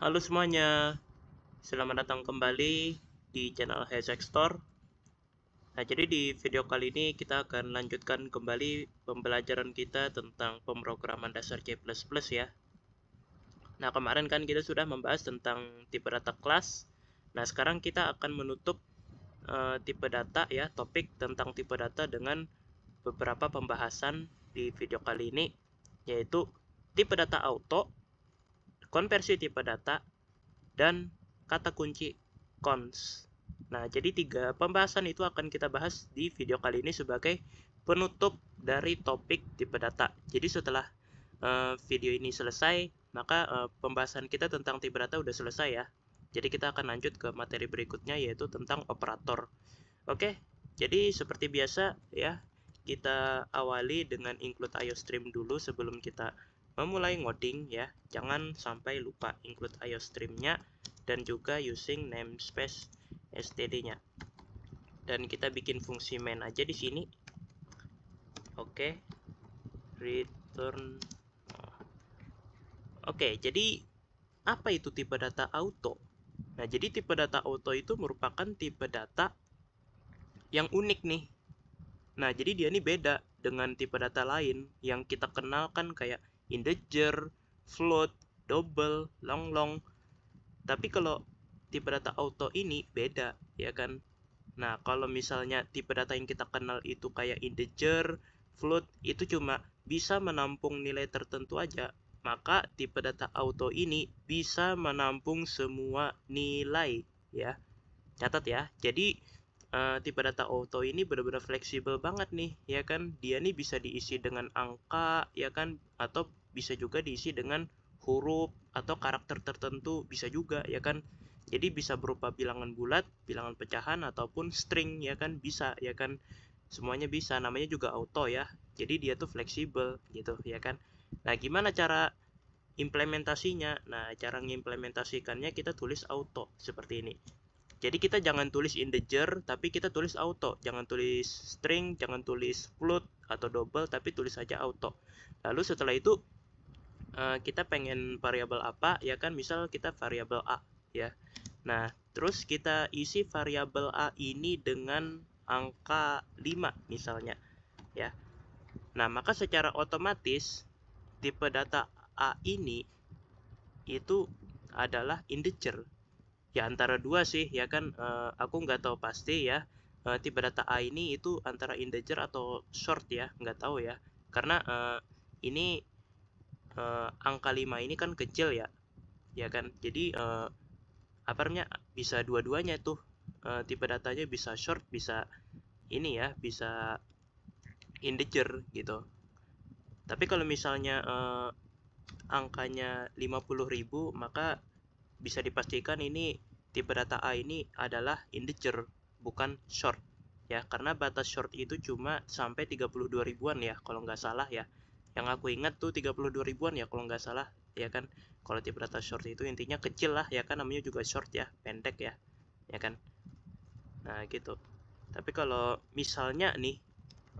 Halo semuanya, selamat datang kembali di channel Hexac Store. Nah, jadi di video kali ini kita akan lanjutkan kembali pembelajaran kita tentang pemrograman dasar C++ ya. Nah, kemarin kan kita sudah membahas tentang tipe data kelas. Nah, sekarang kita akan menutup tipe data ya, topik tentang tipe data dengan beberapa pembahasan di video kali ini, yaitu tipe data auto, konversi tipe data, dan kata kunci cons. Nah, jadi 3 pembahasan itu akan kita bahas di video kali ini sebagai penutup dari topik tipe data. Jadi setelah video ini selesai, maka pembahasan kita tentang tipe data udah selesai ya. Jadi kita akan lanjut ke materi berikutnya, yaitu tentang operator. Oke, jadi seperti biasa ya, kita awali dengan include IOStream dulu sebelum kita memulai ngoding ya. Jangan sampai lupa include IOStream-nya dan juga using namespace std-nya. Dan kita bikin fungsi main aja di sini. Oke. Return. Oke, jadi apa itu tipe data auto? Nah, jadi tipe data auto itu merupakan tipe data yang unik nih. Nah, jadi dia ini beda dengan tipe data lain yang kita kenal kan kayak integer, float, double, long. Tapi kalau tipe data auto ini beda, ya kan? Nah, kalau misalnya tipe data yang kita kenal itu kayak integer, float, itu cuma bisa menampung nilai tertentu aja. Maka tipe data auto ini bisa menampung semua nilai, ya. Catat ya. Jadi tipe data auto ini benar-benar fleksibel banget nih, ya kan? Dia nih bisa diisi dengan angka, ya kan? Atau bisa juga diisi dengan huruf atau karakter tertentu, bisa juga, ya kan? Jadi bisa berupa bilangan bulat, bilangan pecahan, ataupun string, ya kan? Bisa, ya kan? Semuanya bisa, namanya juga auto ya. Jadi dia tuh fleksibel gitu, ya kan? Nah, gimana cara implementasinya? Nah, cara mengimplementasikannya kita tulis auto seperti ini. Jadi kita jangan tulis integer, tapi kita tulis auto. Jangan tulis string, jangan tulis float atau double, tapi tulis saja auto. Lalu setelah itu kita pengen variabel apa, ya kan? Misal kita variabel A, ya. Nah, terus kita isi variabel A ini dengan angka 5 misalnya, ya. Nah, maka secara otomatis tipe data A ini itu adalah integer. Ya antara dua sih, ya kan. Aku nggak tahu pasti ya, tipe data A ini itu antara integer atau short ya, nggak tahu ya. Karena ini angka 5 ini kan kecil ya, ya kan. Jadi apa namanya, bisa dua-duanya tuh, tipe datanya bisa short, bisa ini ya, bisa integer gitu. Tapi kalau misalnya angkanya 50.000, maka bisa dipastikan ini tipe data A ini adalah integer, bukan short ya, karena batas short itu cuma sampai 32 ribuan ya kalau nggak salah ya. Yang aku ingat tuh 32 ribuan ya kalau nggak salah, ya kan. Kalau tipe data short itu intinya kecil lah, ya kan, namanya juga short ya, pendek ya, ya kan. Nah gitu. Tapi kalau misalnya nih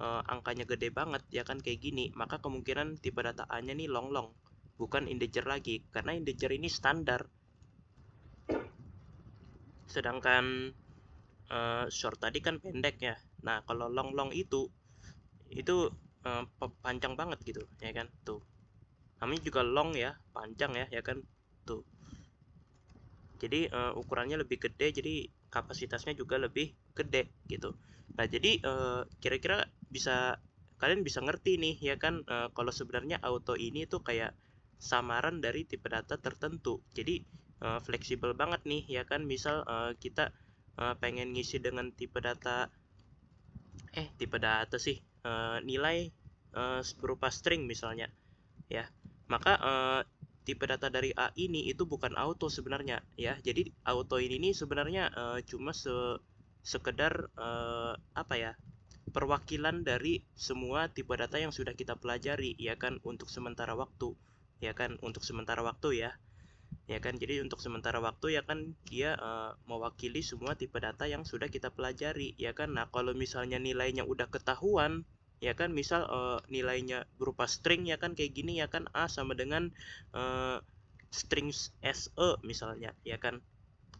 angkanya gede banget, ya kan, kayak gini, maka kemungkinan tipe data A nya nih long, bukan integer lagi, karena integer ini standar. Sedangkan short tadi kan pendek ya. Nah, kalau long itu panjang banget gitu, ya kan? Tuh. Namanya juga long ya, panjang ya kan? Tuh. Jadi ukurannya lebih gede, jadi kapasitasnya juga lebih gede gitu. Nah, jadi kira-kira kalian bisa ngerti nih, ya kan, kalau sebenarnya auto ini tuh kayak samaran dari tipe data tertentu. Jadi fleksibel banget nih, ya kan. Misal kita pengen ngisi dengan tipe data sih, nilai berupa string misalnya, ya. Maka tipe data dari A ini itu bukan auto sebenarnya, ya. Jadi auto ini sebenarnya cuma sekedar apa ya, perwakilan dari semua tipe data yang sudah kita pelajari, ya kan, untuk sementara waktu, ya kan, untuk sementara waktu ya. Ya kan, jadi untuk sementara waktu, ya kan, dia mewakili semua tipe data yang sudah kita pelajari, ya kan. Nah, kalau misalnya nilainya udah ketahuan, ya kan, misal nilainya berupa string, ya kan, kayak gini, ya kan, A sama dengan strings as a misalnya, ya kan.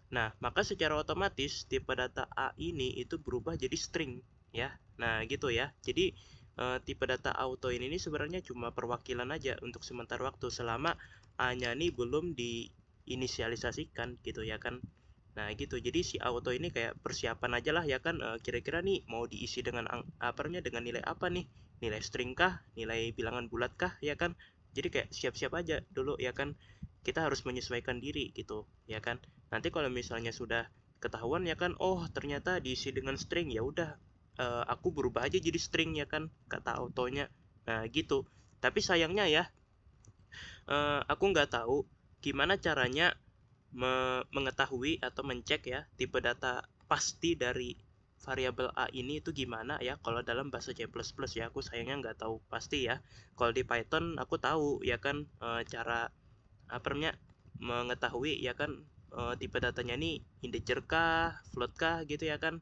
Nah, maka secara otomatis tipe data A ini itu berubah jadi string, ya. Nah, gitu ya. Jadi tipe data auto ini sebenarnya cuma perwakilan aja untuk sementara waktu selama A-nya nih belum diinisialisasikan gitu ya kan. Nah, gitu. Jadi si auto ini kayak persiapan aja lah ya kan, kira-kira nih mau diisi dengan dengan nilai apa nih? Nilai string kah? Nilai bilangan bulat kah? Ya kan. Jadi kayak siap-siap aja dulu ya kan. Kita harus menyesuaikan diri gitu, ya kan. Nanti kalau misalnya sudah ketahuan ya kan, oh ternyata diisi dengan string, ya udah aku berubah aja jadi string ya kan, kata autonya. Nah, gitu. Tapi sayangnya ya, aku nggak tahu gimana caranya mengetahui atau mencek ya tipe data pasti dari variabel A ini itu gimana ya kalau dalam bahasa C++ ya. Aku sayangnya nggak tahu pasti ya. Kalau di Python aku tahu ya kan, cara apa namanya mengetahui ya kan, tipe datanya nih integer kah, float kah gitu ya kan.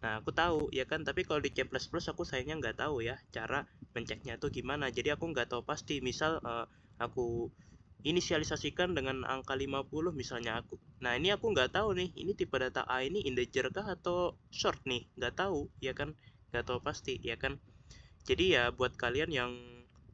Nah, aku tahu ya kan, tapi kalau di C++ aku sayangnya nggak tahu ya cara menceknya itu gimana. Jadi aku nggak tahu pasti. Misal aku inisialisasikan dengan angka 50 misalnya aku. Nah, ini aku nggak tahu nih, ini tipe data A ini integer kah atau short nih, nggak tahu ya kan, nggak tahu pasti ya kan. Jadi ya buat kalian yang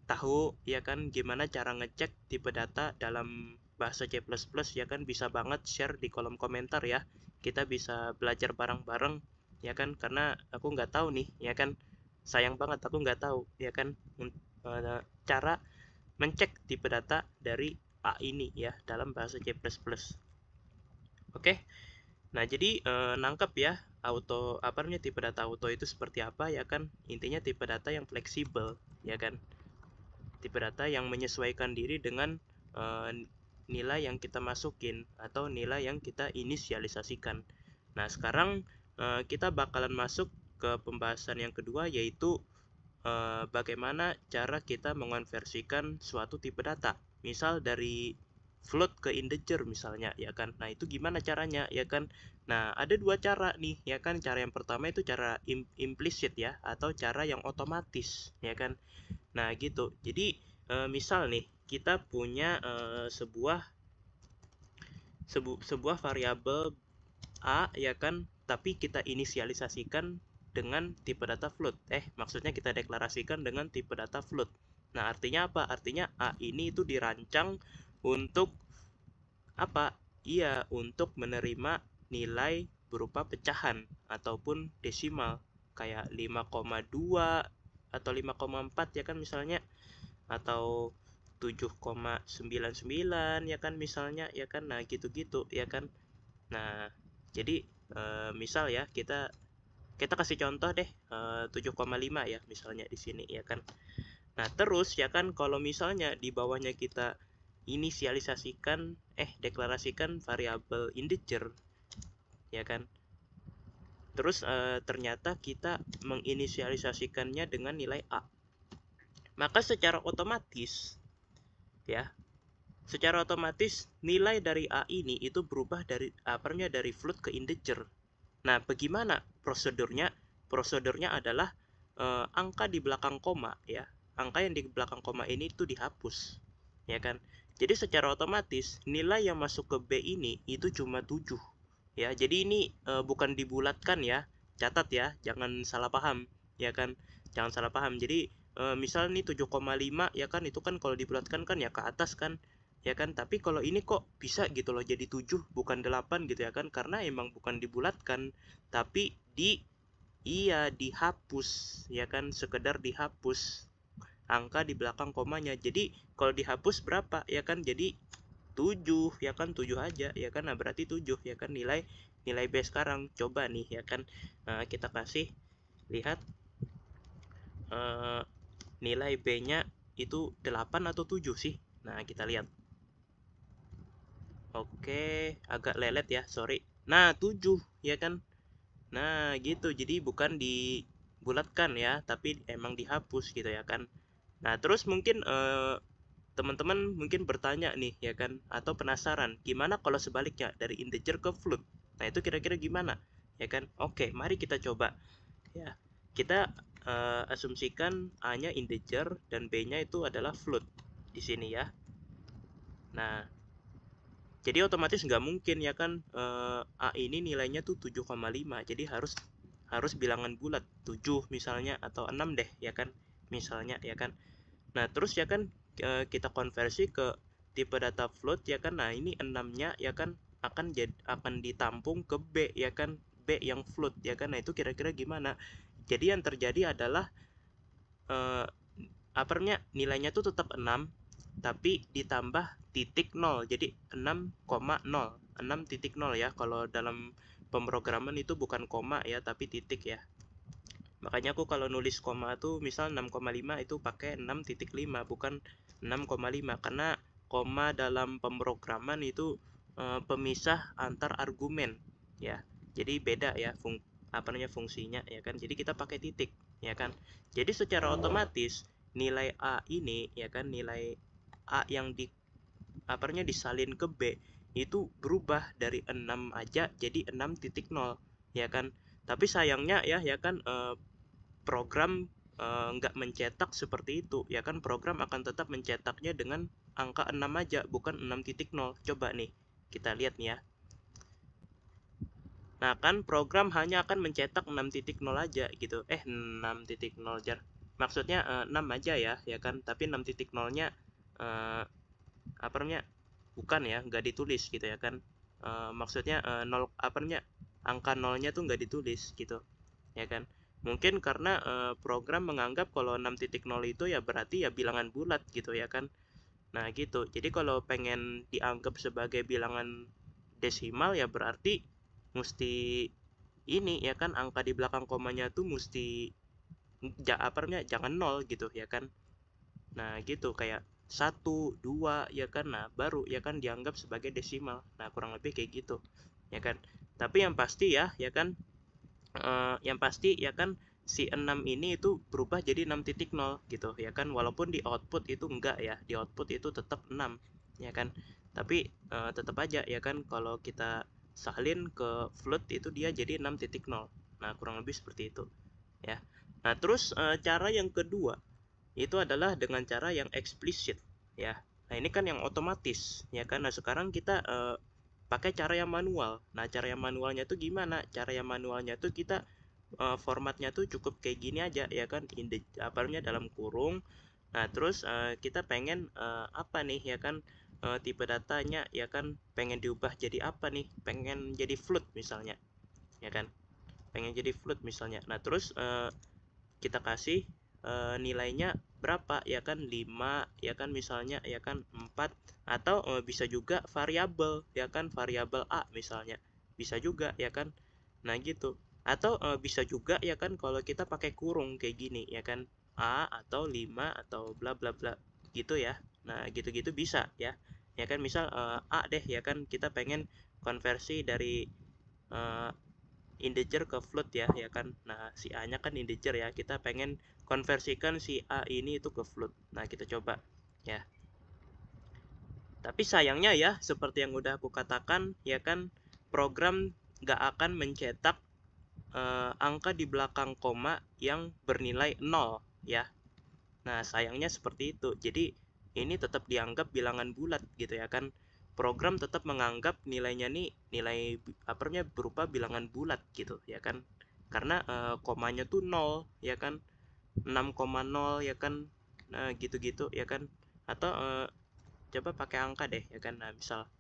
tahu ya kan gimana cara ngecek tipe data dalam bahasa C++ ya kan, bisa banget share di kolom komentar ya. Kita bisa belajar bareng-bareng ya kan, karena aku nggak tahu nih ya kan. Sayang banget aku nggak tahu ya kan cara mencek tipe data dari A ini ya dalam bahasa C++. Oke. Nah, jadi nangkep ya auto apa namanya tipe data auto itu seperti apa ya kan? Intinya tipe data yang fleksibel ya kan. Tipe data yang menyesuaikan diri dengan nilai yang kita masukin atau nilai yang kita inisialisasikan. Nah, sekarang kita bakalan masuk ke pembahasan yang kedua, yaitu bagaimana cara kita mengonversikan suatu tipe data. Misal dari float ke integer misalnya ya kan. Nah, itu gimana caranya ya kan. Nah, ada dua cara nih ya kan. Cara yang pertama itu cara implisit ya, atau cara yang otomatis ya kan. Nah, gitu. Jadi misal nih kita punya sebuah variabel A ya kan, tapi kita inisialisasikan dengan tipe data float. Maksudnya kita deklarasikan dengan tipe data float. Nah, artinya apa? Artinya A ini itu dirancang untuk apa? Iya, untuk menerima nilai berupa pecahan ataupun desimal kayak 5,2 atau 5,4 ya kan misalnya, atau 7,99 ya kan misalnya ya kan. Nah, gitu-gitu ya kan. Nah, jadi misal ya kita kasih contoh deh 7,5 ya misalnya di sini ya kan. Nah, terus ya kan kalau misalnya di bawahnya kita inisialisasikan deklarasikan variabel integer ya kan. Terus ternyata kita menginisialisasikannya dengan nilai A. Maka secara otomatis ya, secara otomatis nilai dari A ini itu berubah dari dari float ke integer. Nah, bagaimana prosedurnya? Prosedurnya adalah angka di belakang koma ya. Angka yang di belakang koma ini itu dihapus. Ya kan? Jadi secara otomatis nilai yang masuk ke B ini itu cuma 7. Ya, jadi ini bukan dibulatkan ya. Catat ya, jangan salah paham, ya kan? Jangan salah paham. Jadi misal nih 7,5 ya kan, itu kan kalau dibulatkan kan ya ke atas kan, ya kan. Tapi kalau ini kok bisa gitu loh jadi 7 bukan 8 gitu ya kan, karena emang bukan dibulatkan tapi dihapus ya kan, sekedar dihapus angka di belakang komanya. Jadi kalau dihapus berapa ya kan, jadi 7 ya kan, 7 aja ya kan. Nah, berarti 7 ya kan nilai B sekarang. Coba nih ya kan, kita kasih lihat nilai B-nya itu 8 atau 7 sih. Nah, kita lihat. Oke, agak lelet ya, sorry. Nah, 7 ya kan. Nah, gitu. Jadi bukan dibulatkan ya, tapi emang dihapus gitu ya kan. Nah, terus mungkin teman-teman mungkin bertanya nih ya kan, atau penasaran gimana kalau sebaliknya dari integer ke float. Nah, itu kira-kira gimana ya kan. Oke, mari kita coba ya. Kita asumsikan A nya integer dan B nya itu adalah float di sini ya. Nah, Jadi otomatis nggak mungkin ya kan A ini nilainya tuh 7,5. Jadi harus bilangan bulat 7 misalnya atau 6 deh ya kan misalnya ya kan. Nah, terus ya kan kita konversi ke tipe data float ya kan. Nah, ini 6-nya ya kan akan ditampung ke B ya kan, B yang float ya kan. Nah, itu kira-kira gimana? Jadi yang terjadi adalah nilainya tuh tetap 6 tapi ditambah titik 0. Jadi 6,0. 6,0 ya. Kalau dalam pemrograman itu bukan koma ya, tapi titik ya. Makanya aku kalau nulis koma tuh misal 6,5 itu pakai 6,5 bukan 6,5 karena koma dalam pemrograman itu pemisah antar argumen ya. Jadi beda ya fungsinya ya kan. Jadi kita pakai titik ya kan. Jadi secara otomatis nilai A ini ya kan, nilai A yang disalin ke B itu berubah dari 6 aja jadi 6,0 ya kan. Tapi sayangnya ya kan program nggak mencetak seperti itu ya kan. Program akan tetap mencetaknya dengan angka 6 aja bukan 6,0. Coba nih kita lihat nih ya. Nah kan program hanya akan mencetak 6,0 aja gitu. 6,0 jar. Maksudnya 6 aja ya kan. Tapi 6,0-nya bukan ya, nggak ditulis gitu ya kan. Maksudnya angka 0-nya tuh nggak ditulis gitu ya kan. Mungkin karena program menganggap kalau 6,0 itu ya berarti ya bilangan bulat gitu ya kan. Nah gitu. Jadi kalau pengen dianggap sebagai bilangan desimal ya berarti mesti ini ya kan, angka di belakang komanya tuh mesti jangan 0 gitu ya kan. Nah gitu, kayak 1, 2 ya kan. Nah baru ya kan dianggap sebagai desimal. Nah kurang lebih kayak gitu ya kan. Tapi yang pasti ya kan si 6 ini itu berubah jadi 6,0 gitu ya kan. Walaupun di output itu enggak ya, di output itu tetap 6 ya kan. Tapi tetap aja ya kan kalau kita salin ke float itu dia jadi 6,0. Nah kurang lebih seperti itu ya. Nah terus cara yang kedua itu adalah dengan cara yang eksplisit ya. Nah ini kan yang otomatis ya kan. Nah sekarang kita pakai cara yang manual. Nah cara yang manualnya tuh gimana? Cara yang manualnya tuh kita formatnya tuh cukup kayak gini aja ya kan, dalam kurung. Nah terus kita pengen apa nih ya kan, tipe datanya ya kan pengen diubah jadi apa nih, pengen jadi float misalnya ya kan, pengen jadi float misalnya. Nah terus kita kasih nilainya berapa ya kan, 5 ya kan misalnya ya kan, 4, atau bisa juga variabel ya kan, variabel A misalnya bisa juga ya kan. Nah gitu. Atau bisa juga ya kan kalau kita pakai kurung kayak gini ya kan, A atau 5 atau bla bla bla gitu ya. Nah gitu-gitu bisa ya. Ya kan misal A deh ya kan, kita pengen konversi dari integer ke float ya kan. Nah si A nya kan integer ya, kita pengen konversikan si A ini itu ke float. Nah kita coba ya. Tapi sayangnya ya seperti yang udah aku katakan ya kan, program nggak akan mencetak angka di belakang koma yang bernilai 0 ya. Nah sayangnya seperti itu. Jadi ini tetap dianggap bilangan bulat gitu ya kan. Program tetap menganggap nilainya nih nilai berupa bilangan bulat gitu ya kan. Karena komanya tuh 0 ya kan, 6,0 ya kan. Nah gitu-gitu ya kan. Atau coba pakai angka deh ya kan. Nah misal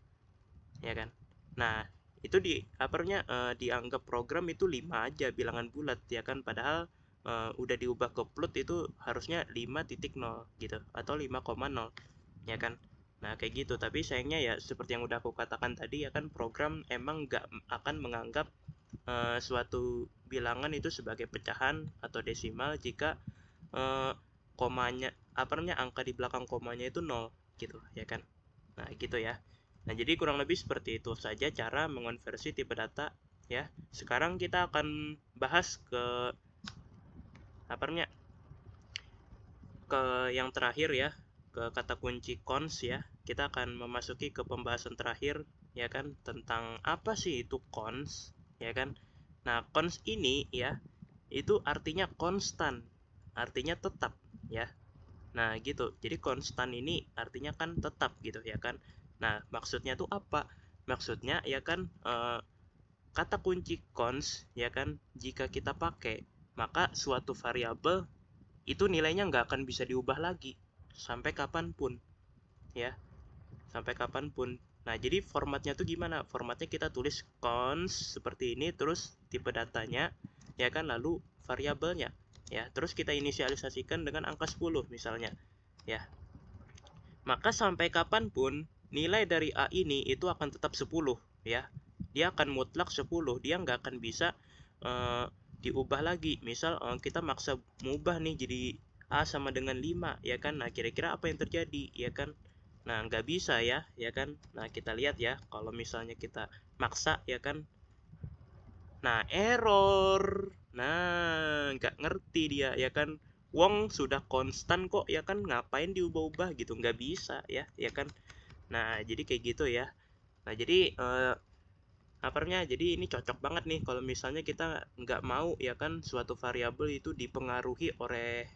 ya kan. Nah itu dianggap program itu 5 aja bilangan bulat ya kan, padahal udah diubah ke float itu harusnya 5,0 gitu atau 5,0 ya kan. Nah kayak gitu. Tapi sayangnya ya seperti yang udah aku katakan tadi ya kan, program emang nggak akan menganggap suatu bilangan itu sebagai pecahan atau desimal jika komanya angka di belakang komanya itu 0 gitu ya kan. Nah gitu ya. Nah jadi kurang lebih seperti itu saja cara mengonversi tipe data ya. Sekarang kita akan bahas ke yang terakhir ya, ke kata kunci cons ya. Kita akan memasuki ke pembahasan terakhir ya kan, tentang apa sih itu cons ya kan. Nah cons ini ya itu artinya konstan, artinya tetap ya. Nah gitu. Jadi konstan ini artinya kan tetap gitu ya kan. Nah, maksudnya tuh apa? Maksudnya ya kan kata kunci cons ya kan, jika kita pakai, maka suatu variabel itu nilainya nggak akan bisa diubah lagi sampai kapanpun ya, sampai kapanpun. Nah, jadi formatnya tuh gimana? Formatnya kita tulis cons seperti ini, terus tipe datanya ya kan, lalu variabelnya ya, terus kita inisialisasikan dengan angka 10 misalnya ya. Maka sampai kapanpun nilai dari A ini itu akan tetap 10 ya. Dia akan mutlak 10, dia nggak akan bisa diubah lagi. Misal kita maksa mengubah nih jadi A sama dengan 5 ya kan. Nah, kira-kira apa yang terjadi ya kan? Nah, nggak bisa ya kan. Nah, kita lihat ya, kalau misalnya kita maksa ya kan. Nah, error. Nah, nggak ngerti dia ya kan. Wong sudah konstan kok ya kan, ngapain diubah-ubah gitu, nggak bisa ya kan. Nah, jadi kayak gitu ya. Nah, jadi jadi ini cocok banget nih kalau misalnya kita nggak mau ya kan suatu variabel itu dipengaruhi oleh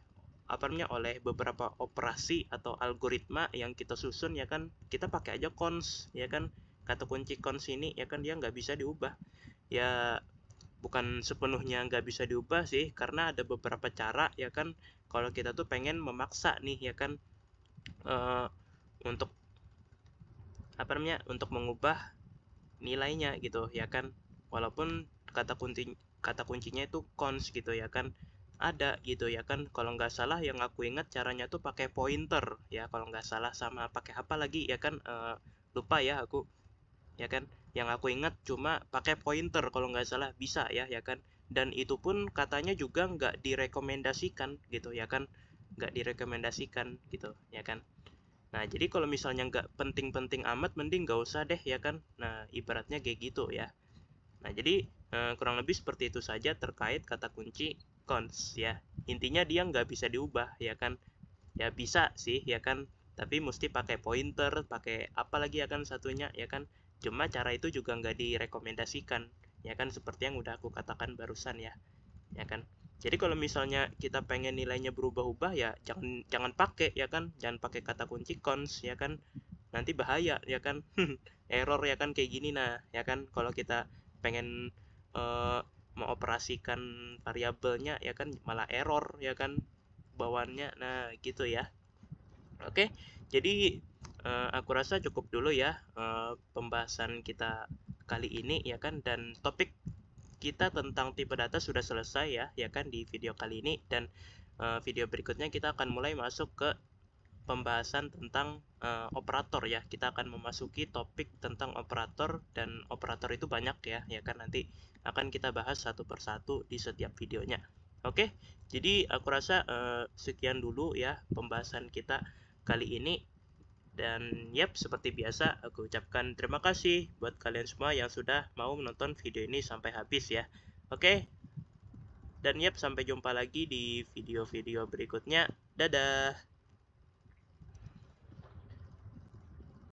oleh beberapa operasi atau algoritma yang kita susun ya kan. Kita pakai aja cons ya kan, kata kunci cons ini ya kan, dia nggak bisa diubah ya. Bukan sepenuhnya nggak bisa diubah sih, karena ada beberapa cara ya kan, kalau kita tuh pengen memaksa nih ya kan, untuk untuk mengubah nilainya gitu ya kan, walaupun kata kuncinya itu cons gitu ya kan, ada gitu ya kan. Kalau nggak salah yang aku ingat caranya tuh pakai pointer ya kalau nggak salah, sama pakai apa lagi ya kan, lupa ya aku ya kan. Yang aku ingat cuma pakai pointer kalau nggak salah, bisa ya kan. Dan itu pun katanya juga nggak direkomendasikan gitu ya kan, nggak direkomendasikan gitu ya kan. Nah, jadi kalau misalnya nggak penting-penting amat, mending nggak usah deh ya kan. Nah, ibaratnya kayak gitu ya. Nah, jadi kurang lebih seperti itu saja terkait kata kunci cons ya. Intinya dia nggak bisa diubah ya kan. Ya bisa sih ya kan, tapi mesti pakai pointer, pakai apa lagi ya kan satunya ya kan. Cuma cara itu juga nggak direkomendasikan ya kan, seperti yang udah aku katakan barusan ya kan. Jadi kalau misalnya kita pengen nilainya berubah-ubah ya jangan jangan pakai ya kan, jangan pakai kata kunci cons ya kan, nanti bahaya ya kan. Error ya kan kayak gini. Nah ya kan, kalau kita pengen mengoperasikan variabelnya ya kan, malah error ya kan bawaannya. Nah gitu ya. Oke, jadi aku rasa cukup dulu ya pembahasan kita kali ini ya kan, dan topik kita tentang tipe data sudah selesai ya kan di video kali ini. Dan video berikutnya kita akan mulai masuk ke pembahasan tentang operator ya. Kita akan memasuki topik tentang operator, dan operator itu banyak ya kan, nanti akan kita bahas satu persatu di setiap videonya. Oke, jadi aku rasa sekian dulu ya pembahasan kita kali ini. Dan seperti biasa aku ucapkan terima kasih buat kalian semua yang sudah mau menonton video ini sampai habis ya. Oke, dan sampai jumpa lagi di video-video berikutnya. Dadah.